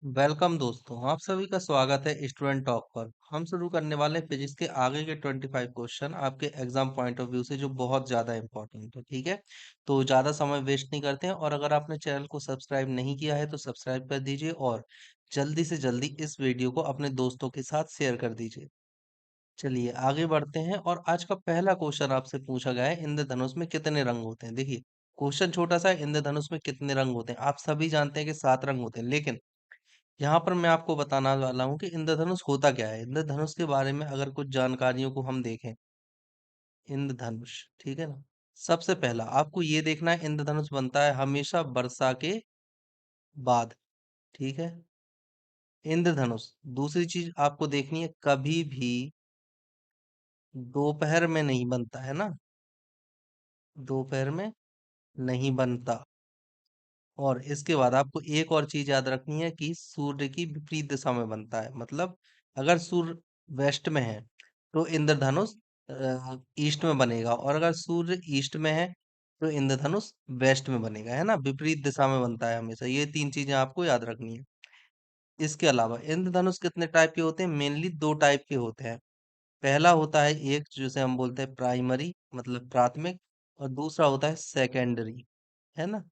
Welcome दोस्तों, आप सभी का स्वागत है स्टूडेंट टॉक पर। हम शुरू करने वाले हैं फिजिक्स के आगे के 25 क्वेश्चन आपके एग्जाम पॉइंट ऑफ व्यू से जो बहुत ज्यादा इंपॉर्टेंट है। ठीक है, तो ज्यादा समय वेस्ट नहीं करते हैं और अगर आपने चैनल को सब्सक्राइब नहीं किया है तो सब्सक्राइब कर दीजिए और जल्दी से जल्दी इस वीडियो को अपने दोस्तों के साथ शेयर कर दीजिए। चलिए आगे बढ़ते हैं और आज का पहला क्वेश्चन आपसे पूछा गया है, इंद्रधनुष में कितने रंग होते हैं। देखिए, क्वेश्चन छोटा सा है, इंद्रधनुष में कितने रंग होते हैं। आप सभी जानते हैं कि 7 रंग होते हैं, लेकिन यहाँ पर मैं आपको बताना वाला हूँ कि इंद्रधनुष होता क्या है। इंद्रधनुष के बारे में अगर कुछ जानकारियों को हम देखें, इंद्रधनुष, ठीक है ना। सबसे पहला आपको ये देखना है, इंद्रधनुष बनता है हमेशा वर्षा के बाद। ठीक है, इंद्रधनुष। दूसरी चीज आपको देखनी है, कभी भी दोपहर में नहीं बनता है ना, दोपहर में नहीं बनता। और इसके बाद आपको एक और चीज याद रखनी है कि सूर्य की विपरीत दिशा में बनता है। मतलब अगर सूर्य वेस्ट में है तो इंद्रधनुष ईस्ट में बनेगा, और अगर सूर्य ईस्ट में है तो इंद्रधनुष वेस्ट में बनेगा, है ना। विपरीत दिशा में बनता है हमेशा। ये तीन चीजें आपको याद रखनी है। इसके अलावा इंद्रधनुष कितने टाइप के होते हैं? मेनली दो टाइप के होते हैं। पहला होता है एक जिसे हम बोलते हैं प्राइमरी, मतलब प्राथमिक, और दूसरा होता है सेकेंडरी, है ना।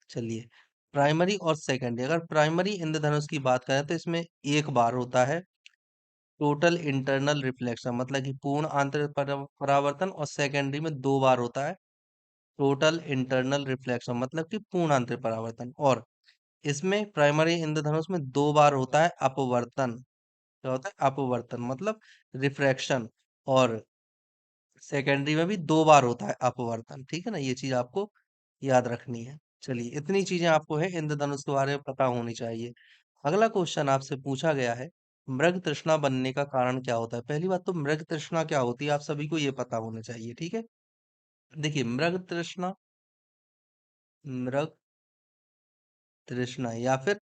चलिए, प्राइमरी और सेकेंडरी। अगर प्राइमरी इंद्रधनुष की बात करें तो इसमें एक बार होता है टोटल इंटरनल रिफ्लेक्शन, मतलब कि पूर्ण आंतरिक परावर्तन, और सेकेंडरी में दो बार होता है टोटल इंटरनल रिफ्लेक्शन, मतलब कि पूर्ण आंतरिक परावर्तन। और इसमें प्राइमरी इंद्रधनुष में दो बार होता है अपवर्तन। क्या होता है? अपवर्तन, मतलब रिफ्रैक्शन। और सेकेंडरी में भी दो बार होता है अपवर्तन। ठीक है ना, ये चीज आपको याद रखनी है। चलिए, इतनी चीजें आपको है इंद्रधनुष के बारे में पता होनी चाहिए। अगला क्वेश्चन आपसे पूछा गया है, मृग तृष्णा बनने का कारण क्या होता है। पहली बात तो मृग तृष्णा क्या होती है आप सभी को ये पता होना चाहिए। ठीक है, देखिए, मृग तृष्णा, मृग तृष्णा या फिर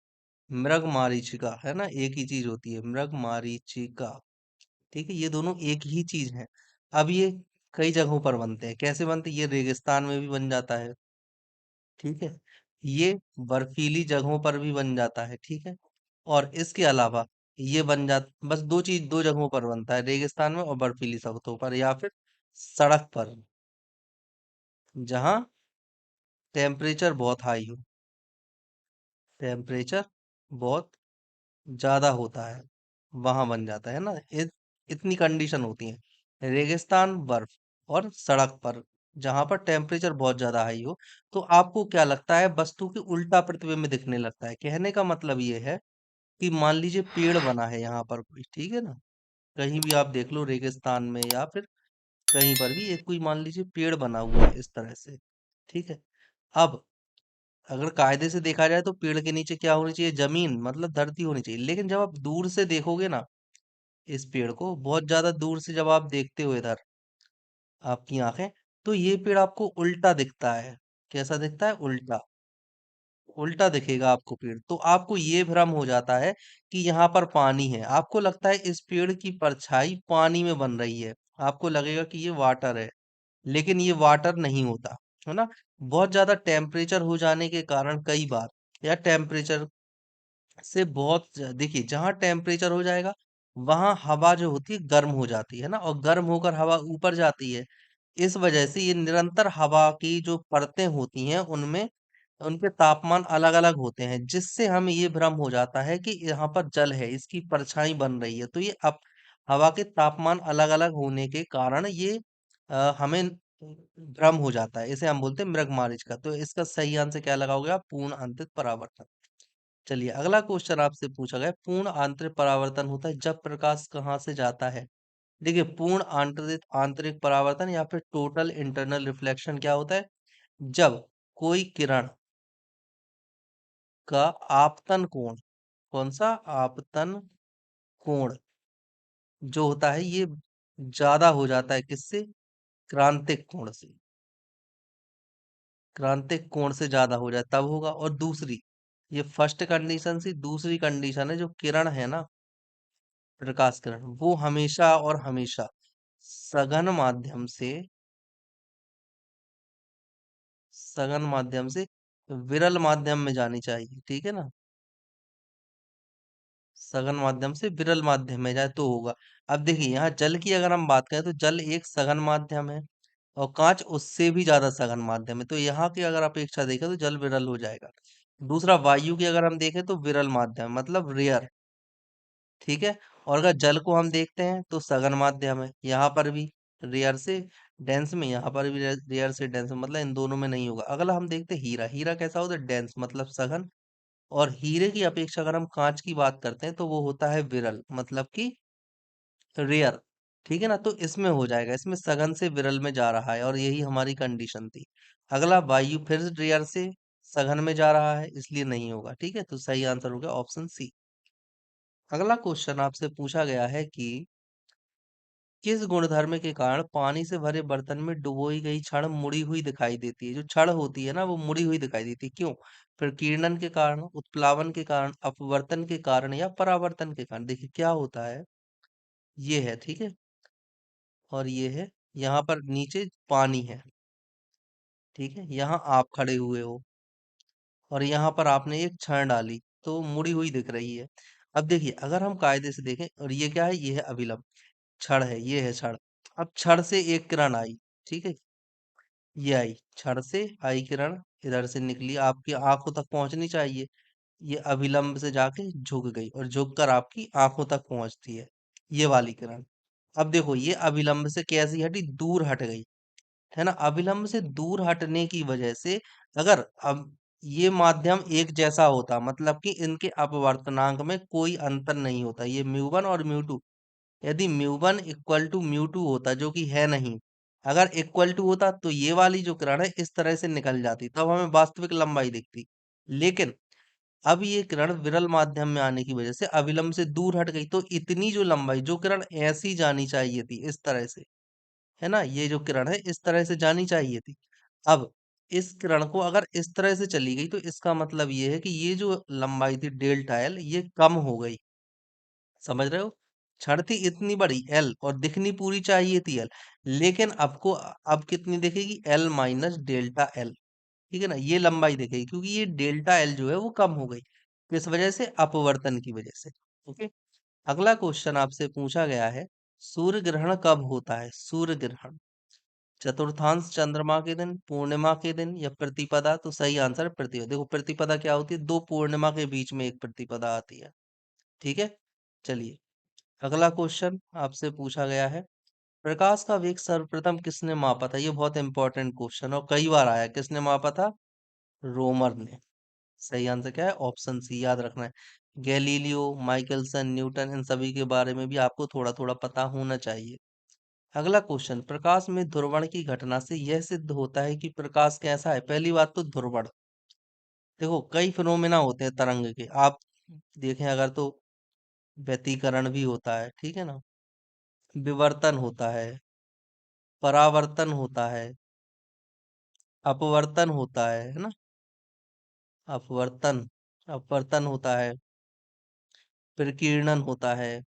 मृग मारीचिका, है ना, एक ही चीज होती है, मृग मारीचिका। ठीक है, ये दोनों एक ही चीज है। अब ये कई जगहों पर बनते हैं। कैसे बनते हैं? ये रेगिस्तान में भी बन जाता है, ठीक है। ये बर्फीली जगहों पर भी बन जाता है, ठीक है। और इसके अलावा ये बन जात बस दो चीज दो जगहों पर बनता है, रेगिस्तान में और बर्फीली सतहों पर, या फिर सड़क पर जहाँ टेम्परेचर बहुत हाई हो, टेम्परेचर बहुत ज्यादा होता है, वहां बन जाता है ना। इतनी कंडीशन होती है, रेगिस्तान, बर्फ, और सड़क पर जहां पर टेम्परेचर बहुत ज्यादा हाई हो। तो आपको क्या लगता है? वस्तु की उल्टा प्रतिबिंब दिखने लगता है। कहने का मतलब ये है कि मान लीजिए पेड़ बना है यहाँ पर कोई, ठीक है ना। कहीं भी आप देख लो, रेगिस्तान में या फिर कहीं पर भी एक कोई मान लीजिए पेड़ बना हुआ है इस तरह से, ठीक है। अब अगर कायदे से देखा जाए तो पेड़ के नीचे क्या होनी चाहिए? जमीन, मतलब धरती होनी चाहिए। लेकिन जब आप दूर से देखोगे ना इस पेड़ को, बहुत ज्यादा दूर से जब आप देखते हो इधर आपकी आंखें, तो ये पेड़ आपको उल्टा दिखता है। कैसा दिखता है? उल्टा, उल्टा दिखेगा आपको पेड़। तो आपको ये भ्रम हो जाता है कि यहाँ पर पानी है। आपको लगता है इस पेड़ की परछाई पानी में बन रही है, आपको लगेगा कि ये वाटर है, लेकिन ये वाटर नहीं होता, है ना। बहुत ज्यादा टेम्परेचर हो जाने के कारण कई बार, या टेम्परेचर से देखिए, जहां टेम्परेचर हो जाएगा वहां हवा जो होती है गर्म हो जाती है ना, और गर्म होकर हवा ऊपर जाती है। इस वजह से ये निरंतर हवा की जो परतें होती हैं उनमें उनके तापमान अलग अलग होते हैं, जिससे हमें ये भ्रम हो जाता है कि यहाँ पर जल है, इसकी परछाई बन रही है। तो ये अब हवा के तापमान अलग अलग होने के कारण ये हमें भ्रम हो जाता है। इसे हम बोलते हैं मृगमारिच का। तो इसका सही आंसर क्या लगाओगे आप? पूर्ण आंतरिक परावर्तन। चलिए, अगला क्वेश्चन आपसे पूछा गया है, पूर्ण आंतरिक परावर्तन होता है जब प्रकाश कहाँ से जाता है। देखिए, पूर्ण आंतरिक आंतरिक परावर्तन या फिर टोटल इंटरनल रिफ्लेक्शन क्या होता है? जब कोई किरण का आपतन कोण, कौन सा? आपतन कोण जो होता है ये ज्यादा हो जाता है, किससे? क्रांतिक कोण से। क्रांतिक कोण से ज्यादा हो जाए तब होगा। और दूसरी, ये फर्स्ट कंडीशन से दूसरी कंडीशन है, जो किरण है ना, प्रकाश किरण, वो हमेशा और हमेशा सघन माध्यम से, सघन माध्यम से विरल माध्यम में जानी चाहिए, ठीक है ना। सघन माध्यम से विरल माध्यम में जाए तो होगा। अब देखिए यहाँ जल की अगर हम बात करें तो जल एक सघन माध्यम है और कांच उससे भी ज्यादा सघन माध्यम है, तो यहाँ की अगर अपेक्षा देखें तो जल विरल हो जाएगा। दूसरा वायु की अगर हम देखें तो विरल माध्यम मतलब रेयर, ठीक है। और अगर जल को हम देखते हैं तो सघन माध्यम है, यहाँ पर भी रेयर से डेंस में, यहाँ पर भी रेयर से डेंस में, मतलब इन दोनों में नहीं होगा। अगला हम देखते हैं हीरा, हीरा कैसा होता है, डेंस मतलब सघन। और हीरे की अपेक्षा अगर हम कांच की बात करते हैं तो वो होता है विरल मतलब कि रेयर, ठीक है ना। तो इसमें हो जाएगा, इसमें सघन से विरल में जा रहा है और यही हमारी कंडीशन थी। अगला वायु फिर रेयर से सघन में जा रहा है, इसलिए नहीं होगा, ठीक है। तो सही आंसर हो गया ऑप्शन सी। अगला क्वेश्चन आपसे पूछा गया है कि किस गुणधर्म के कारण पानी से भरे बर्तन में डुबोई गई छड़ मुड़ी हुई दिखाई देती है। जो छड़ होती है ना वो मुड़ी हुई दिखाई देती है, क्यों? प्रकीर्णन के कारण, उत्प्लावन के कारण, अपवर्तन के कारण या परावर्तन के कारण। देखिए क्या होता है, ये है, ठीक है, और ये है, यहाँ पर नीचे पानी है, ठीक है, यहाँ आप खड़े हुए हो और यहाँ पर आपने एक छड़ डाली तो मुड़ी हुई दिख रही है। अब देखिए अगर हम कायदे से देखें, और ये क्या है, ये है अभिलंब, छड़ है, ये है छड़। अब छड़ से एक किरण आई, ठीक है, ये आई, छड़ से आई किरण, इधर से निकली, आपकी आंखों तक पहुंचनी चाहिए, ये अभिलंब से जाके झुक गई और झुक कर आपकी आंखों तक पहुंचती है, ये वाली किरण। अब देखो ये अभिलंब से कैसी हटी, दूर हट गई, है ना। अभिलंब से दूर हटने की वजह से अगर अब ये माध्यम एक जैसा होता, मतलब कि इनके अपवर्तनांक में कोई अंतर नहीं होता, ये म्यू वन और म्यू टू, यदि mu one equal to mu two होता, जो कि है नहीं, अगर इक्वल टू होता तो ये वाली जो किरण है इस तरह से निकल जाती, तब हमें वास्तविक लंबाई दिखती। लेकिन अब ये किरण विरल माध्यम में आने की वजह से अविलंब से दूर हट गई, तो इतनी जो लंबाई, जो किरण ऐसी जानी चाहिए थी इस तरह से, है ना, ये जो किरण है इस तरह से जानी चाहिए थी। अब इस किरण को अगर इस तरह से चली गई तो इसका मतलब ये है कि ये जो लंबाई थी डेल्टा एल, ये कम हो गई, समझ रहे हो। छड़ थी इतनी बड़ी एल और दिखनी पूरी चाहिए थी एल, लेकिन आपको अब कितनी दिखेगी, एल माइनस डेल्टा एल, ठीक है ना, ये लंबाई दिखेगी क्योंकि ये डेल्टा एल जो है वो कम हो गई, किस वजह से, अपवर्तन की वजह से। ओके। अगला क्वेश्चन आपसे पूछा गया है, सूर्य ग्रहण कब होता है। सूर्य ग्रहण चतुर्थांश चंद्रमा के दिन, पूर्णिमा के दिन या प्रतिपदा। तो सही आंसर है प्रतिपदा। देखो प्रतिपदा क्या होती है, दो पूर्णिमा के बीच में एक प्रतिपदा आती है, ठीक है। चलिए अगला क्वेश्चन आपसे पूछा गया है, प्रकाश का वेग सर्वप्रथम किसने मापा था। ये बहुत इंपॉर्टेंट क्वेश्चन और कई बार आया, किसने मापा था, रोमर ने। सही आंसर क्या है, ऑप्शन सी, याद रखना है। गैलीलियो, माइकलसन, न्यूटन, इन सभी के बारे में भी आपको थोड़ा थोड़ा पता होना चाहिए। अगला क्वेश्चन, प्रकाश में ध्रुवण की घटना से यह सिद्ध होता है कि प्रकाश कैसा है। पहली बात तो ध्रुवण, देखो कई फिनोमेना होते हैं तरंग के, आप देखें अगर तो व्यतिकरण भी होता है, ठीक है ना, विवर्तन होता है, परावर्तन होता है, अपवर्तन होता है ना, अपवर्तन, अपवर्तन होता है, प्रकीर्णन होता है,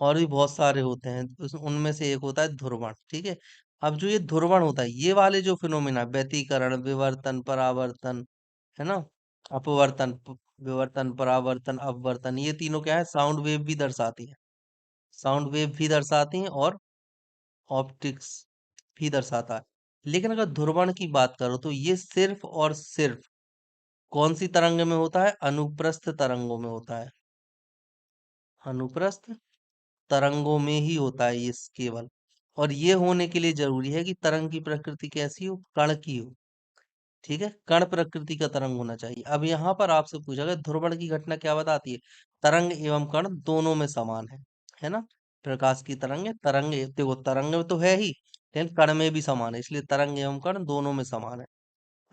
और भी बहुत सारे होते हैं, उनमें से एक होता है ध्रुवण, ठीक है। अब जो ये ध्रुवण होता है, ये वाले जो फिनोमिना, व्यतिकरण, विवर्तन, परावर्तन, है ना, अपवर्तन, विवर्तन, परावर्तन, अपवर्तन, ये तीनों क्या है, साउंड वेव भी दर्शाती है, साउंड वेव भी दर्शाती हैं और ऑप्टिक्स भी दर्शाता है। लेकिन अगर ध्रुवण की बात करो तो ये सिर्फ और सिर्फ कौन सी तरंग में होता है, अनुप्रस्थ तरंगों में होता है, अनुप्रस्थ तरंगों में ही होता है ये केवल। और ये होने के लिए जरूरी है कि तरंग की प्रकृति कैसी हो, कण की हो, ठीक है, कण प्रकृति का तरंग होना चाहिए। अब यहाँ पर आपसे पूछा गया ध्रुवण की घटना क्या बताती है, तरंग एवं कण दोनों में समान है ना। प्रकाश की तरंग है, तरंग देखो तरंग में तो है ही, लेकिन कण में भी समान है, इसलिए तरंग एवं कण दोनों में समान है।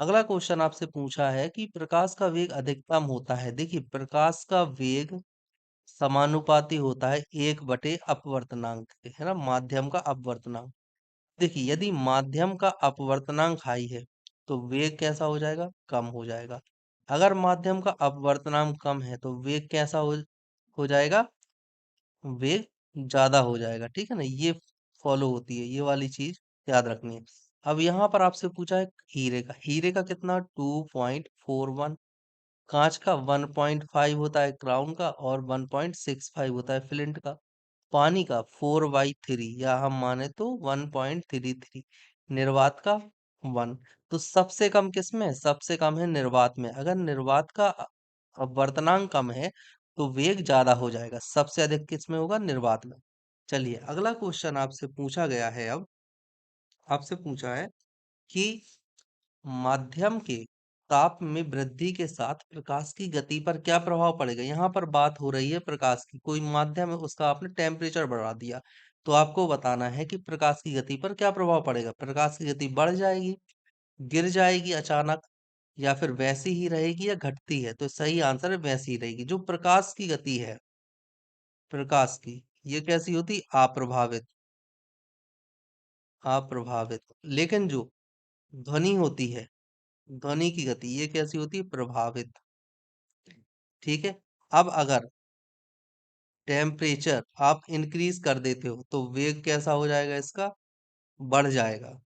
अगला क्वेश्चन आपसे पूछा है कि प्रकाश का वेग अधिकतम होता है। देखिए प्रकाश का वेग समानुपाती होता है एक बटे अपवर्तनांक के, है ना, माध्यम का अपवर्तनांक। देखिए यदि माध्यम का अपवर्तनांक हाई है तो वेग कैसा हो जाएगा, कम हो जाएगा। अगर माध्यम का अपवर्तनांक कम है तो वेग कैसा हो जाएगा, वेग ज्यादा हो जाएगा, ठीक है ना। ये फॉलो होती है, ये वाली चीज याद रखनी है। अब यहाँ पर आपसे पूछा है हीरे का, हीरे का कितना, 2.41 कांच का 1.5 होता है क्राउन का, और 1.65 होता है फ्लिंट का। पानी का 4/3, या हम माने तो 1.33। निर्वात का 1। तो सबसे कम किस में है? सबसे कम है निर्वात में। अगर निर्वात का अपवर्तनांक कम है तो वेग ज्यादा हो जाएगा। सबसे अधिक किस में होगा? निर्वात में। चलिए अगला क्वेश्चन आपसे पूछा गया है। अब आपसे पूछा है कि माध्यम के ताप में वृद्धि के साथ प्रकाश की गति पर क्या प्रभाव पड़ेगा। यहाँ पर बात हो रही है प्रकाश की। कोई माध्यम है, उसका आपने टेम्परेचर बढ़ा दिया, तो आपको बताना है कि प्रकाश की गति पर क्या प्रभाव पड़ेगा। प्रकाश की गति बढ़ जाएगी, गिर जाएगी अचानक, या फिर वैसी ही रहेगी, या घटती है। तो सही आंसर है वैसी ही रहेगी। जो प्रकाश की गति है, प्रकाश की, ये कैसी होती? अप्रभावित। अप्रभावित। लेकिन जो ध्वनि होती है, ध्वनि की गति, ये कैसी होती है? प्रभावित। ठीक है। अब अगर टेम्परेचर आप इंक्रीज कर देते हो तो वेग कैसा हो जाएगा? इसका बढ़ जाएगा।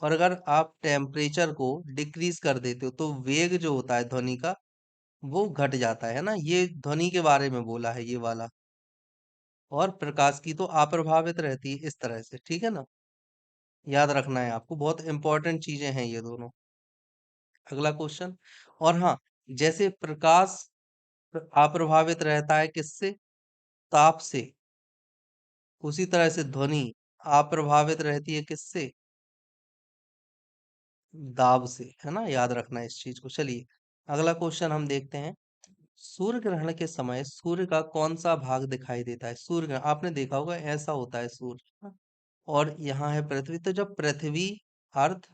और अगर आप टेम्परेचर को डिक्रीज कर देते हो तो वेग जो होता है ध्वनि का, वो घट जाता है ना। ये ध्वनि के बारे में बोला है ये वाला। और प्रकाश की तो अप्रभावित रहती है, इस तरह से। ठीक है ना, याद रखना है आपको, बहुत इंपॉर्टेंट चीजें हैं ये दोनों। अगला क्वेश्चन। और हाँ, जैसे प्रकाश अप्रभावित रहता है किससे? ताप से। उसी तरह से ध्वनि अप्रभावित रहती है किससे? दाब से, है ना। याद रखना है इस चीज को। चलिए अगला क्वेश्चन हम देखते हैं। सूर्य ग्रहण के समय सूर्य का कौन सा भाग दिखाई देता है? सूर्य ग्रहण आपने देखा होगा, ऐसा होता है सूर्य, हाँ? और यहाँ है पृथ्वी। तो जब पृथ्वी, अर्थ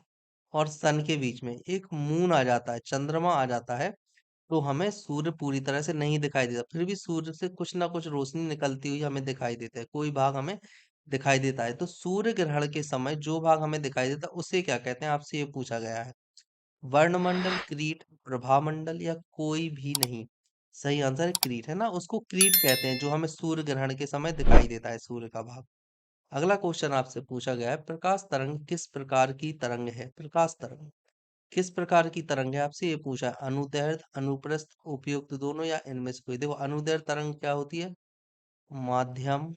और सन के बीच में एक मून आ जाता है, चंद्रमा आ जाता है, तो हमें सूर्य पूरी तरह से नहीं दिखाई देता। फिर भी सूर्य से कुछ ना कुछ रोशनी निकलती हुई हमें दिखाई देता है, कोई भाग हमें दिखाई देता है। तो सूर्य ग्रहण के समय जो भाग हमें दिखाई देता है उसे क्या कहते हैं? आपसे ये पूछा गया है। वर्णमंडल, क्रीट, प्रभामंडल, या कोई भी नहीं। सही आंसर है क्रीट, है ना। उसको क्रीट कहते हैं जो हमें सूर्य ग्रहण के समय दिखाई देता है, सूर्य का भाग। अगला क्वेश्चन आपसे पूछा गया है, प्रकाश तरंग किस प्रकार की तरंग है? प्रकाश तरंग किस प्रकार की तरंग है? आपसे ये पूछा है। अनुदैर्ध्य, अनुप्रस्थ, उपयुक्त दोनों, या इनमें से कोई। देखो अनुदैर्ध्य तरंग क्या होती है? माध्यम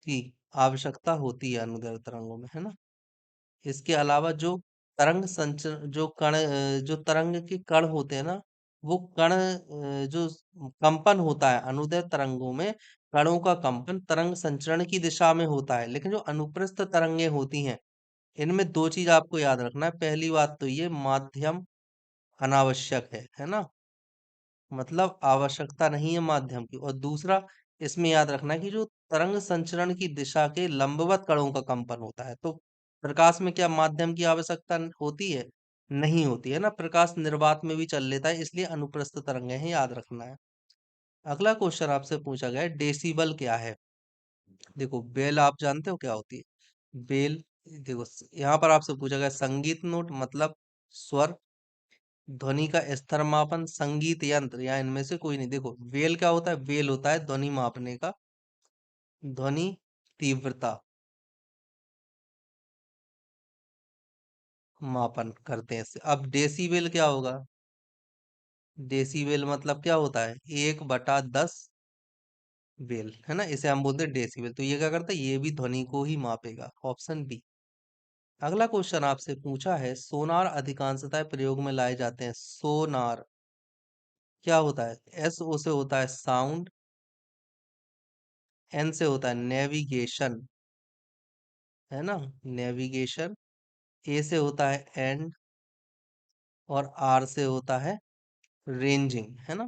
की आवश्यकता होती है अनुदैर्ध्य तरंगों में, है ना। इसके अलावा जो तरंग संचरण, जो कण, जो तरंग के कण होते हैं ना, वो कण, जो कंपन होता है अनुदैर्ध्य तरंगों में, कणों का कंपन तरंग संचरण की दिशा में होता है। लेकिन जो अनुप्रस्थ तरंगे होती हैं, इनमें दो चीज आपको याद रखना है। पहली बात तो ये माध्यम अनावश्यक है ना। मतलब आवश्यकता नहीं है माध्यम की। और दूसरा, इसमें याद रखना है कि जो तरंग संचरण की दिशा के लंबवत कणों का कंपन होता है। तो प्रकाश में क्या माध्यम की आवश्यकता होती है? नहीं होती है ना। प्रकाश निर्वात में भी चल लेता है, इसलिए अनुप्रस्थ तरंगे हैं, याद रखना है। अगला क्वेश्चन आपसे पूछा गया है, डेसिबल क्या है? देखो बेल आप जानते हो क्या होती है? बेल, देखो यहाँ पर आपसे पूछा गया संगीत नोट, मतलब स्वर। ध्वनि का स्तर मापन, संगीत यंत्र, या इनमें से कोई नहीं। देखो वेल क्या होता है? वेल होता है ध्वनि मापने का, ध्वनि तीव्रता मापन करते हैं इससे। अब डेसीबेल क्या होगा? डेसीबेल मतलब क्या होता है? 1/10 बेल, है ना। इसे हम बोलते हैं डेसीबेल। तो ये क्या करता है? ये भी ध्वनि को ही मापेगा। Option B. अगला क्वेश्चन आपसे पूछा है, सोनार अधिकांशतः प्रयोग में लाए जाते हैं। सोनार क्या होता है? एस ओ से होता है साउंड, एन से होता है नेविगेशन, है ना, नेविगेशन। ए से होता है एंड, और आर से होता है रेंजिंग, है ना।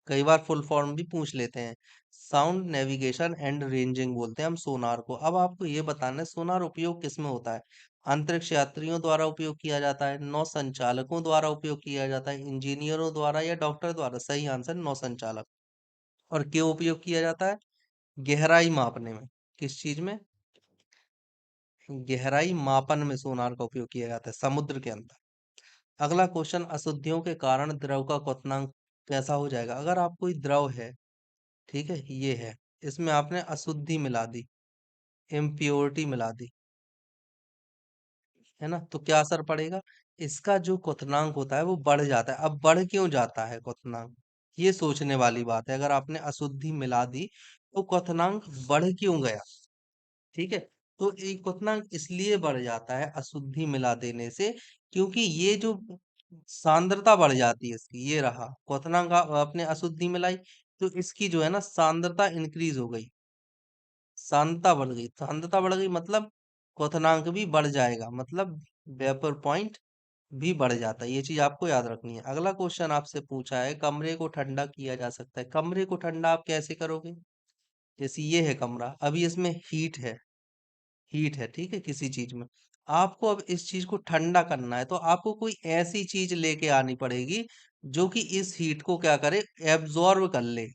कई बार फुल फॉर्म भी पूछ लेते हैं। साउंड, नेविगेशन एंड रेंजिंग बोलते हैं हम सोनार को। अब आपको ये बताना है सोनार उपयोग किस में होता है। अंतरिक्ष यात्रियों द्वारा उपयोग किया जाता है, नौ संचालकों द्वारा उपयोग किया जाता है, इंजीनियरों द्वारा, या डॉक्टर द्वारा। सही आंसर नौ संचालक। और क्यों उपयोग किया जाता है? गहराई मापने में। किस चीज में? गहराई मापन में सोनार का उपयोग किया जाता है, समुद्र के अंदर। अगला क्वेश्चन, अशुद्धियों के कारण द्रव का क्वथनांक कैसा हो जाएगा? अगर आप कोई द्रव है, ठीक है, ये है, इसमें आपने अशुद्धि मिला दी, इम्प्योरिटी मिला दी, है ना, तो क्या असर पड़ेगा? इसका जो क्वथनांक होता है वो बढ़ जाता है। अब बढ़ क्यों जाता है क्वथनांक, ये सोचने वाली बात है। अगर आपने अशुद्धि मिला दी तो क्वथनांक बढ़ क्यों गया? ठीक है, तो एक क्वथनांक इसलिए बढ़ जाता है अशुद्धि मिला देने से, क्योंकि ये जो सांद्रता बढ़ जाती है इसकी, ये रहा क्वथनांक आपने अशुद्धि मिलाई तो इसकी जो है ना सांद्रता इंक्रीज हो गई, सांद्रता बढ़ गई। सांद्रता बढ़ गई मतलब क्वथनांक भी बढ़ जाएगा, मतलब वेपर पॉइंट भी बढ़ जाता है। ये चीज आपको याद रखनी है। अगला क्वेश्चन आपसे पूछा है, कमरे को ठंडा किया जा सकता है। कमरे को ठंडा आप कैसे करोगे? जैसे ये है कमरा, अभी इसमें हीट है, हीट है, ठीक है, किसी चीज में। आपको अब इस चीज को ठंडा करना है तो आपको कोई ऐसी चीज लेके आनी पड़ेगी जो कि इस हीट को क्या करे, एब्जॉर्ब कर ले।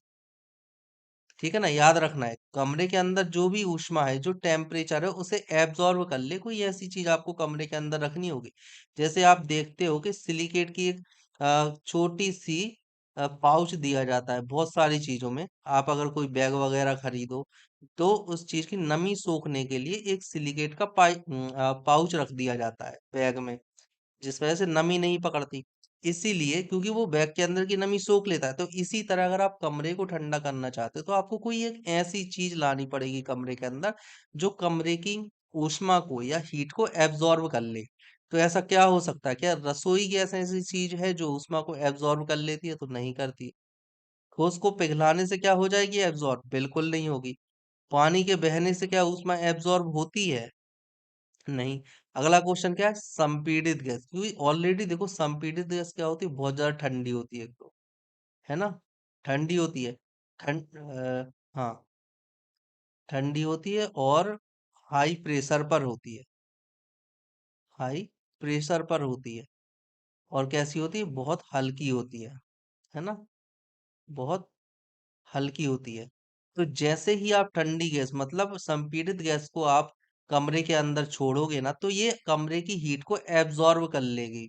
ठीक है ना, याद रखना है, कमरे के अंदर जो भी ऊष्मा है, जो टेम्परेचर है, उसे एब्जॉर्ब कर ले। कोई ऐसी चीज आपको कमरे के अंदर रखनी होगी। जैसे आप देखते हो कि सिलिकेट की एक छोटी सी पाउच दिया जाता है बहुत सारी चीजों में। आप अगर कोई बैग वगैरह खरीदो तो उस चीज की नमी सोखने के लिए एक सिलिकेट का पाउच रख दिया जाता है बैग में, जिस वजह से नमी नहीं पकड़ती। इसीलिए क्योंकि वो बैग के अंदर की नमी सोख लेता है। तो इसी तरह अगर आप कमरे को ठंडा करना चाहते हो तो आपको कोई एक ऐसी चीज लानी पड़ेगी कमरे के अंदर जो कमरे की ऊष्मा को या हीट को एब्जॉर्ब कर ले। तो ऐसा क्या हो सकता है? क्या रसोई गैस ऐसी चीज है जो ऊष्मा को एब्जॉर्ब कर लेती है? तो नहीं करती। ठोस को पिघलाने से क्या हो जाएगी एब्जॉर्ब? बिल्कुल नहीं होगी। पानी के बहने से क्या ऊष्मा एब्जॉर्ब होती है? नहीं। अगला क्वेश्चन क्या है, संपीड़ित गैस। क्योंकि ऑलरेडी देखो संपीड़ित गैस क्या होती है, बहुत ज्यादा ठंडी होती है एक तो, है ना, ठंडी होती है। ठंड हाँ, ठंडी होती है और हाई प्रेशर पर होती है, हाई प्रेशर पर होती है। और कैसी होती है? बहुत हल्की होती है ना, बहुत हल्की होती है। तो जैसे ही आप ठंडी गैस मतलब संपीड़ित गैस को आप कमरे के अंदर छोड़ोगे ना तो ये कमरे की हीट को एब्जॉर्ब कर लेगी।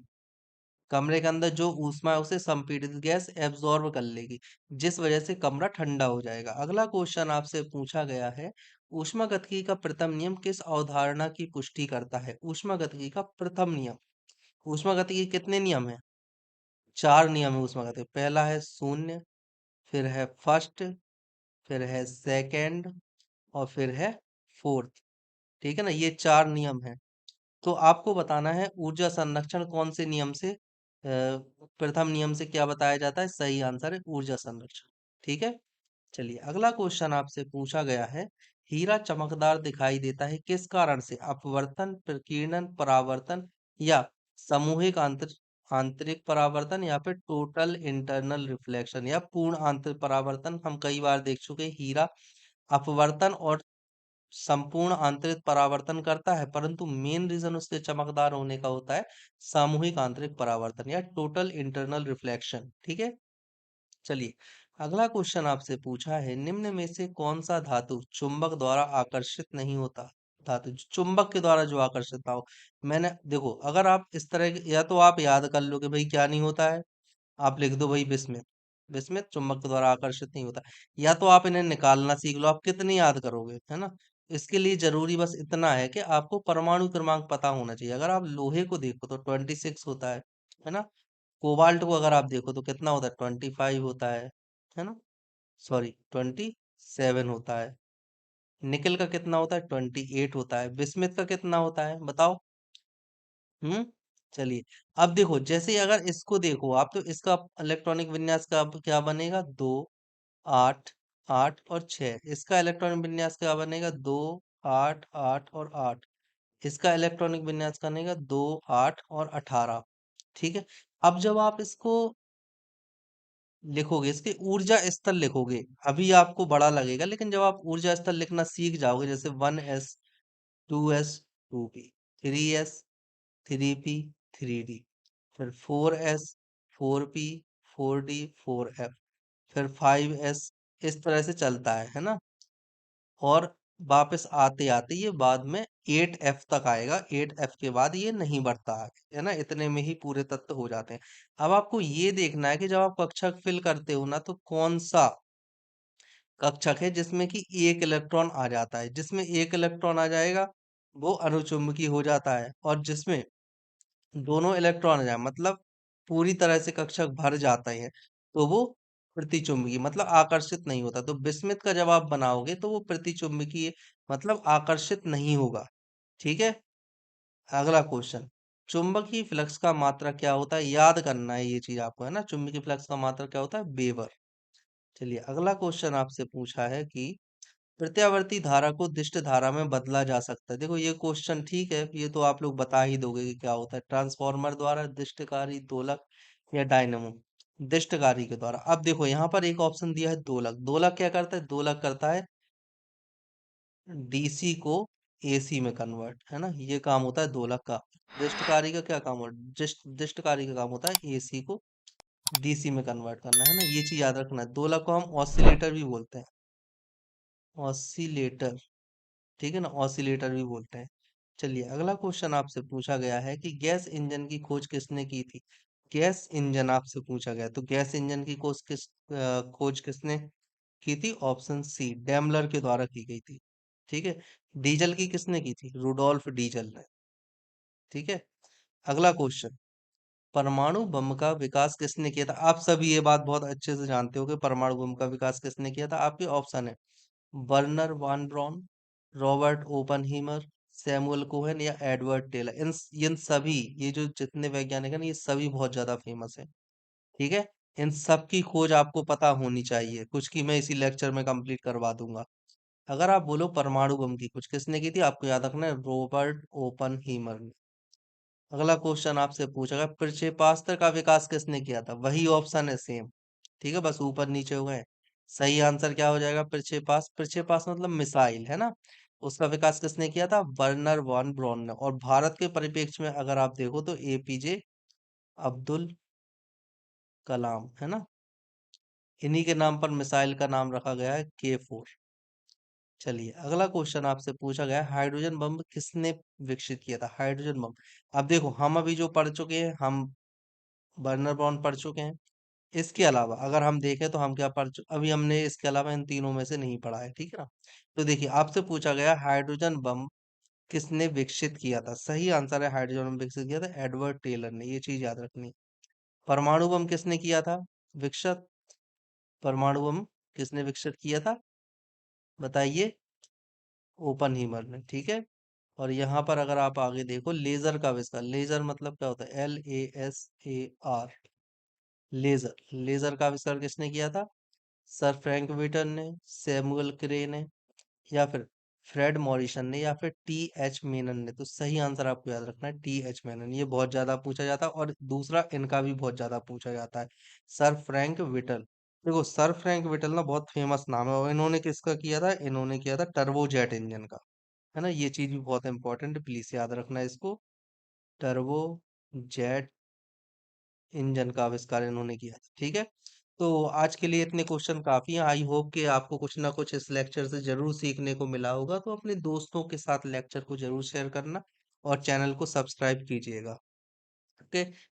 कमरे के अंदर जो ऊष्मा है उसे संपीड़ित गैस एब्जॉर्ब कर लेगी, जिस वजह से कमरा ठंडा हो जाएगा। अगला क्वेश्चन आपसे पूछा गया है, ऊष्मागतिकी का प्रथम नियम किस अवधारणा की पुष्टि करता है? ऊष्मागतिकी का प्रथम नियम, ऊष्मागतिकी के कितने नियम है? चार नियम है ऊष्मागतिकी। पहला है शून्य, फिर है फर्स्ट, फिर है सेकंड और फिर है फोर्थ। ठीक है ना, ये चार नियम है। तो आपको बताना है ऊर्जा संरक्षण कौन से नियम से प्रथम नियम से क्या बताया जाता है? सही आंसर है ऊर्जा संरक्षण। ठीक है, चलिए अगला क्वेश्चन आपसे पूछा गया है, हीरा चमकदार दिखाई देता है किस कारण से? अपवर्तन, प्रकीर्णन, परावर्तन या सामूहिक आंतरिक परावर्तन या फिर टोटल इंटरनल रिफ्लेक्शन या पूर्ण आंतरिक परावर्तन। हम कई बार देख चुके हैं, हीरा अपवर्तन और संपूर्ण आंतरिक परावर्तन करता है, परंतु मेन रीजन उसके चमकदार होने का होता है सामूहिक आंतरिक परावर्तन या टोटल इंटरनल रिफ्लेक्शन। ठीक है, चलिए अगला क्वेश्चन आपसे पूछा है, निम्न में से कौन सा धातु चुंबक द्वारा आकर्षित नहीं होता? धातु जो चुंबक के द्वारा जो आकर्षित ना हो। मैंने देखो, अगर आप इस तरह या तो आप याद कर लो कि भाई क्या नहीं होता है, आप लिख दो भाई बिस्मित। बिस्मित चुंबक के द्वारा आकर्षित नहीं होता। या तो आप इन्हें निकालना सीख लो, आप कितने याद करोगे, है ना। इसके लिए जरूरी बस इतना है कि आपको परमाणु क्रमांक पता होना चाहिए। अगर आप लोहे को देखो तो 26 होता है ना। कोबाल्ट को अगर आप देखो तो कितना होता है? 25 होता है ना, सॉरी 27 होता है। निकेल का कितना होता है? 28 होता है। बिस्मिथ का कितना होता है बताओ? हम्म, चलिए अब देखो, जैसे ही अगर इसको देखो आप तो इसका इलेक्ट्रॉनिक विन्यास का अब क्या बनेगा? 2, 8, 8 और 6। इसका इलेक्ट्रॉनिक विन्यास क्या बनेगा? 2, 8, 8 और 8। इसका इलेक्ट्रॉनिक विन्यास का बनेगा 2, 8 और 18। ठीक है, अब जब आप इसको लिखोगे, इसके ऊर्जा स्तर लिखोगे, अभी आपको बड़ा लगेगा, लेकिन जब आप ऊर्जा स्तर लिखना सीख जाओगे, जैसे 1s, 2s, 2p, 3s, 3p, 3d, फिर 4s, 4p, 4d, 4f, फिर 5s, इस तरह से चलता है ना। और वापस आते आते ये बाद में 8f तक आएगा। 8f के बाद ये नहीं बढ़ता आगे, है ना। इतने में ही पूरे तत्व हो जाते हैं। अब आपको ये देखना है कि जब आप कक्षक फिल करते हो ना तो कौन सा कक्षक है जिसमें कि एक इलेक्ट्रॉन आ जाता है। जिसमें एक इलेक्ट्रॉन आ जाएगा वो अनुचुंबकीय हो जाता है, और जिसमें दोनों इलेक्ट्रॉन जाए मतलब पूरी तरह से कक्षक भर जाता है तो वो प्रतिचुंबकीय मतलब आकर्षित नहीं होता। तो बिस्मिथ का जब आप बनाओगे तो वो प्रतिचुंबकीय मतलब आकर्षित नहीं होगा। ठीक है। अगला क्वेश्चन, चुंबकीय फ्लक्स का मात्रा क्या होता है? याद करना है ये चीज आपको, है ना। चुंबकीय फ्लक्स का मात्रा क्या होता है? वेबर। चलिए अगला क्वेश्चन आपसे पूछा है कि प्रत्यावर्ती धारा को दिष्ट धारा में बदला जा सकता है। देखो ये क्वेश्चन ठीक है, ये तो आप लोग बता ही दोगे कि क्या होता है। ट्रांसफॉर्मर द्वारा, दिष्टकारी दोलक या डायनेमो। दिष्टकारी के द्वारा। अब देखो यहाँ पर एक ऑप्शन दिया है दोलक। दोलक क्या करता है? दोलक करता है डीसी को एसी में कन्वर्ट, है ना। ये काम होता है दोलक का। दिष्टकारी का क्या काम होता है? दिष्टकारी का काम होता है एसी को डीसी में कन्वर्ट करना, है ना। ये चीज याद रखना है। दोलक को हम ऑसिलेटर भी बोलते हैं। ऑसिलेटर। ठीक है ना, ऑसिलेटर भी बोलते हैं। चलिए अगला क्वेश्चन आपसे पूछा गया है कि गैस इंजन की खोज किसने की थी? गैस इंजन आपसे पूछा गया, तो गैस इंजन की खोज किसने की थी? ऑप्शन सी, डेमलर के द्वारा की गई थी। ठीक है। डीजल की किसने की थी? रुडोल्फ डीजल ने। ठीक है। अगला क्वेश्चन, परमाणु बम का विकास किसने किया था? आप सभी ये बात बहुत अच्छे से जानते हो कि परमाणु बम का विकास किसने किया था। आपके ऑप्शन है वर्नर वान ब्रॉन, रॉबर्ट ओपनहीमर, सैमुअल कोहेन या एडवर्ड टेलर। इन सभी, ये जो जितने वैज्ञानिक हैं ना, ये सभी बहुत ज्यादा फेमस है। ठीक है। इन सब की खोज आपको पता होनी चाहिए, कुछ की मैं इसी लेक्चर में कंप्लीट करवा दूंगा। अगर आप बोलो परमाणु बम की खोज किसने की थी, आपको याद रखना है रॉबर्ट ओपनहीमर ने। अगला क्वेश्चन आपसे पूछा गया प्रक्षेपास्त्र का विकास किसने किया था? वही ऑप्शन है सेम। ठीक है, बस ऊपर नीचे हुए हैं। सही आंसर क्या हो जाएगा? प्रक्षेपास्त्र। प्रक्षेपास्त्र मतलब मिसाइल, है ना। उसका विकास किसने किया था? वर्नर वॉन ब्रॉन ने। और भारत के परिप्रेक्ष्य में अगर आप देखो तो एपीजे अब्दुल कलाम, है ना। इन्हीं के नाम पर मिसाइल का नाम रखा गया है K4। चलिए अगला क्वेश्चन आपसे पूछा गया है हाइड्रोजन बम किसने विकसित किया था? Hydrogen bomb. अब देखो हम अभी जो पढ़ चुके हैं, हम बर्नर बॉन्ड पढ़ चुके हैं। इसके अलावा अगर हम देखें तो हम क्या पढ़ चुके, अभी हमने इसके अलावा इन तीनों में से नहीं पढ़ा है। ठीक है ना। तो देखिए आपसे पूछा गया हाइड्रोजन बम किसने विकसित किया था? सही आंसर है हाइड्रोजन बम विकसित किया था एडवर्ड टेलर ने। ये चीज याद रखनी है। परमाणु बम किसने किया था विकसित? परमाणु बम किसने विकसित किया था? बताइए। ओपनहीमर ने। ठीक है। और यहाँ पर अगर आप आगे देखो लेजर का आविष्कार। लेजर मतलब क्या होता है? LASAR। लेजर। लेजर का आविष्कार किसने किया था? सर फ्रैंक व्हिटन ने, सैमुअल क्रे ने, या फिर फ्रेड मॉरिसन ने, या फिर TH मेनन ने। तो सही आंसर आपको याद रखना है TH मेनन। ये बहुत ज्यादा पूछा जाता है और दूसरा इनका भी बहुत ज्यादा पूछा जाता है, सर फ्रैंक विटल। देखो सर फ्रैंक विटल ना बहुत फेमस नाम है, और इन्होंने किसका किया था? इन्होंने किया था टर्बोजेट इंजन का, है ना। ये चीज भी बहुत इंपॉर्टेंट है, प्लीज याद रखना है इसको। टर्बो जेट इंजन का आविष्कार इन्होंने किया था। ठीक है। तो आज के लिए इतने क्वेश्चन काफी हैं। आई होप कि आपको कुछ ना कुछ इस लेक्चर से जरूर सीखने को मिला होगा। तो अपने दोस्तों के साथ लेक्चर को जरूर शेयर करना और चैनल को सब्सक्राइब कीजिएगा। ओके।